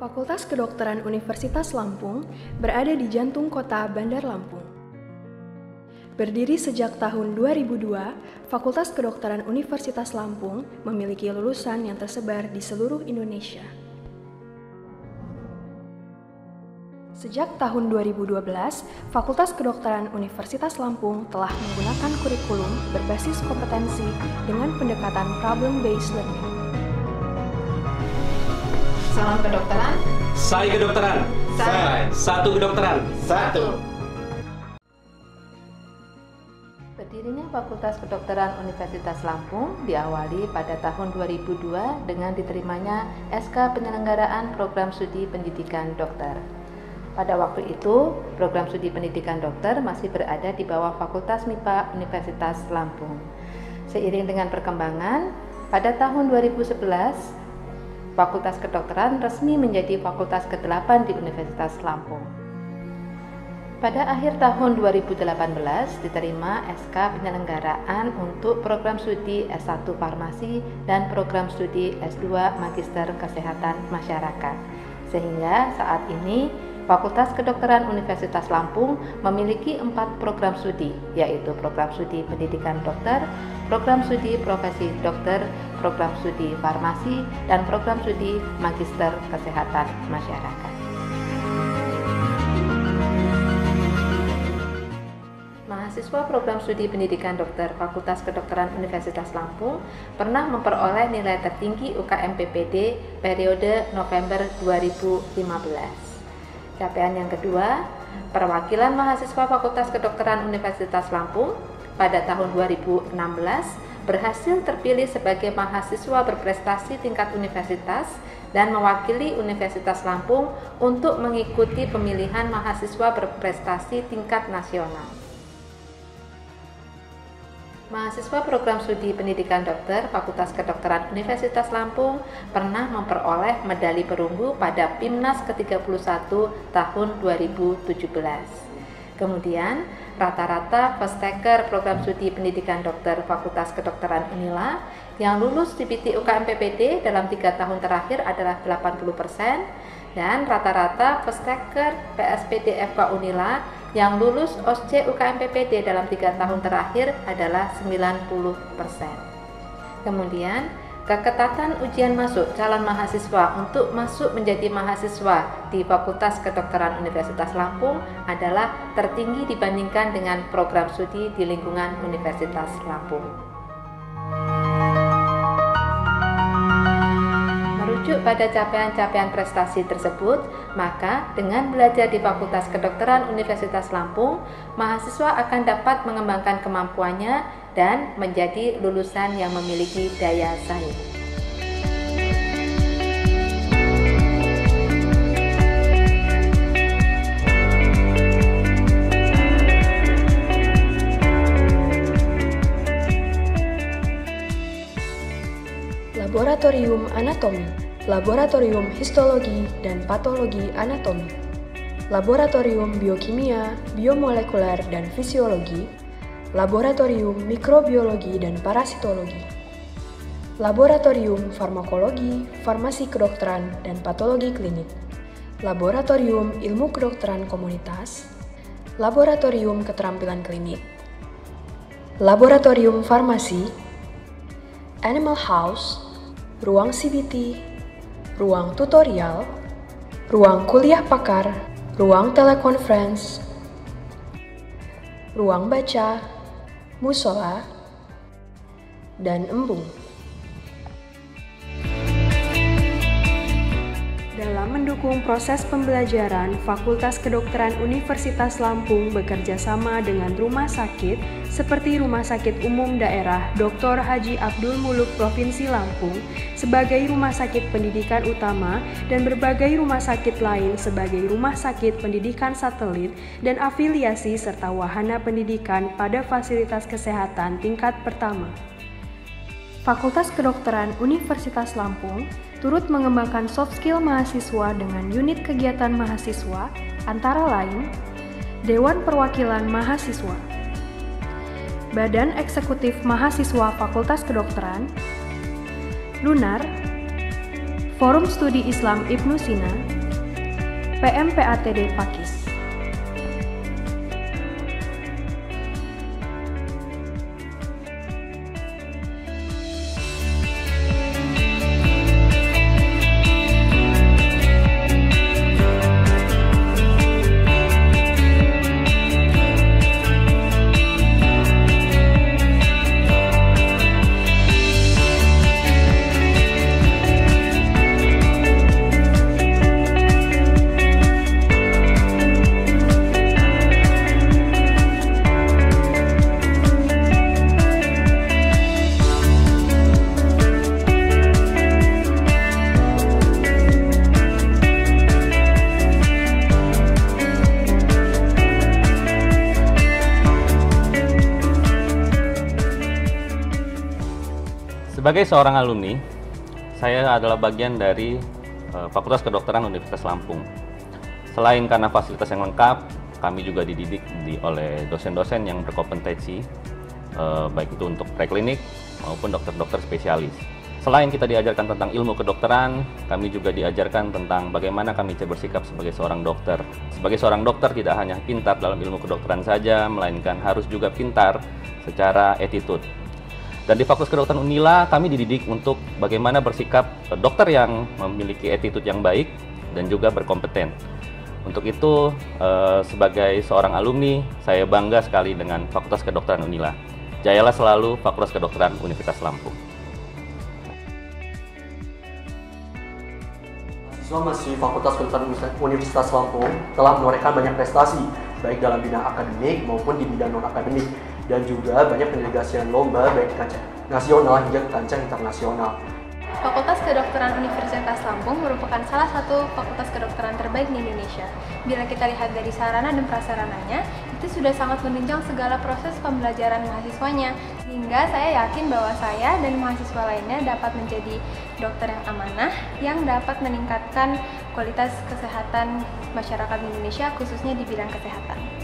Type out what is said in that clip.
Fakultas Kedokteran Universitas Lampung berada di jantung kota Bandar Lampung. Berdiri sejak tahun 2002, Fakultas Kedokteran Universitas Lampung memiliki lulusan yang tersebar di seluruh Indonesia. Sejak tahun 2012, Fakultas Kedokteran Universitas Lampung telah menggunakan kurikulum berbasis kompetensi dengan pendekatan problem-based learning. Salam kedokteran. Saya kedokteran. Saya. Satu kedokteran. Satu. Berdirinya Fakultas Kedokteran Universitas Lampung diawali pada tahun 2002 dengan diterimanya SK Penyelenggaraan Program Studi Pendidikan Dokter. Pada waktu itu, program studi pendidikan dokter masih berada di bawah Fakultas MIPA Universitas Lampung. Seiring dengan perkembangan, pada tahun 2011, Fakultas Kedokteran resmi menjadi Fakultas ke-8 di Universitas Lampung. Pada akhir tahun 2018 diterima SK Penyelenggaraan untuk program studi S1 Farmasi dan program studi S2 Magister Kesehatan Masyarakat. Sehingga saat ini Fakultas Kedokteran Universitas Lampung memiliki 4 program studi, yaitu program studi pendidikan dokter, program studi profesi dokter, program studi farmasi, dan program studi magister kesehatan masyarakat. Mahasiswa program studi pendidikan dokter Fakultas Kedokteran Universitas Lampung pernah memperoleh nilai tertinggi UKM PPD periode November 2015. Capaian yang kedua, perwakilan mahasiswa Fakultas Kedokteran Universitas Lampung pada tahun 2016 berhasil terpilih sebagai mahasiswa berprestasi tingkat universitas dan mewakili Universitas Lampung untuk mengikuti pemilihan mahasiswa berprestasi tingkat nasional. Mahasiswa program studi pendidikan dokter Fakultas Kedokteran Universitas Lampung pernah memperoleh medali perunggu pada PIMNAS ke-31 tahun 2017. Kemudian, rata-rata first taker program studi pendidikan dokter Fakultas Kedokteran Unila yang lulus di PT UKM PPD dalam 3 tahun terakhir adalah 80%, dan rata-rata first taker PSPD FK Unila yang lulus OSCE UKM PPD dalam 3 tahun terakhir adalah 90%. Kemudian, keketatan ujian masuk calon mahasiswa untuk masuk menjadi mahasiswa di Fakultas Kedokteran Universitas Lampung adalah tertinggi dibandingkan dengan program studi di lingkungan Universitas Lampung. Merujuk pada capaian-capaian prestasi tersebut, maka dengan belajar di Fakultas Kedokteran Universitas Lampung, mahasiswa akan dapat mengembangkan kemampuannya dan menjadi lulusan yang memiliki daya saing. Laboratorium Anatomi, Laboratorium Histologi dan Patologi Anatomi, Laboratorium Biokimia, Biomolekuler dan Fisiologi, Laboratorium Mikrobiologi dan Parasitologi, Laboratorium Farmakologi, Farmasi Kedokteran dan Patologi Klinik, Laboratorium Ilmu Kedokteran Komunitas, Laboratorium Keterampilan Klinik, Laboratorium Farmasi, Animal House, Ruang CBT, Ruang Tutorial, Ruang Kuliah Pakar, Ruang Telekonferensi, Ruang Baca, Musola, dan Embung. Dalam mendukung proses pembelajaran, Fakultas Kedokteran Universitas Lampung bekerja sama dengan rumah sakit seperti Rumah Sakit Umum Daerah Dr. Haji Abdul Muluk Provinsi Lampung sebagai rumah sakit pendidikan utama dan berbagai rumah sakit lain sebagai rumah sakit pendidikan satelit dan afiliasi serta wahana pendidikan pada fasilitas kesehatan tingkat pertama. Fakultas Kedokteran Universitas Lampung turut mengembangkan soft skill mahasiswa dengan unit kegiatan mahasiswa, antara lain Dewan Perwakilan Mahasiswa, Badan Eksekutif Mahasiswa Fakultas Kedokteran, Lunar, Forum Studi Islam Ibnu Sina, PMPATD Pakis. Sebagai seorang alumni, saya adalah bagian dari Fakultas Kedokteran Universitas Lampung. Selain karena fasilitas yang lengkap, kami juga dididik oleh dosen-dosen yang berkompetensi, baik itu untuk preklinik maupun dokter-dokter spesialis. Selain kita diajarkan tentang ilmu kedokteran, kami juga diajarkan tentang bagaimana kami bersikap sebagai seorang dokter. Sebagai seorang dokter tidak hanya pintar dalam ilmu kedokteran saja, melainkan harus juga pintar secara attitude. Dan di Fakultas Kedokteran Unila, kami dididik untuk bagaimana bersikap dokter yang memiliki attitude yang baik dan juga berkompeten. Untuk itu, sebagai seorang alumni, saya bangga sekali dengan Fakultas Kedokteran Unila. Jayalah selalu Fakultas Kedokteran Universitas Lampung. Mahasiswa Fakultas Kedokteran Universitas Lampung telah menorehkan banyak prestasi, baik dalam bidang akademik maupun di bidang non-akademik, dan juga banyak pendelegasian lomba baik di kancah nasional hingga kancah internasional. Fakultas Kedokteran Universitas Lampung merupakan salah satu fakultas kedokteran terbaik di Indonesia. Bila kita lihat dari sarana dan prasarananya, itu sudah sangat menunjang segala proses pembelajaran mahasiswanya. Hingga saya yakin bahwa saya dan mahasiswa lainnya dapat menjadi dokter yang amanah, yang dapat meningkatkan kualitas kesehatan masyarakat Indonesia, khususnya di bidang kesehatan.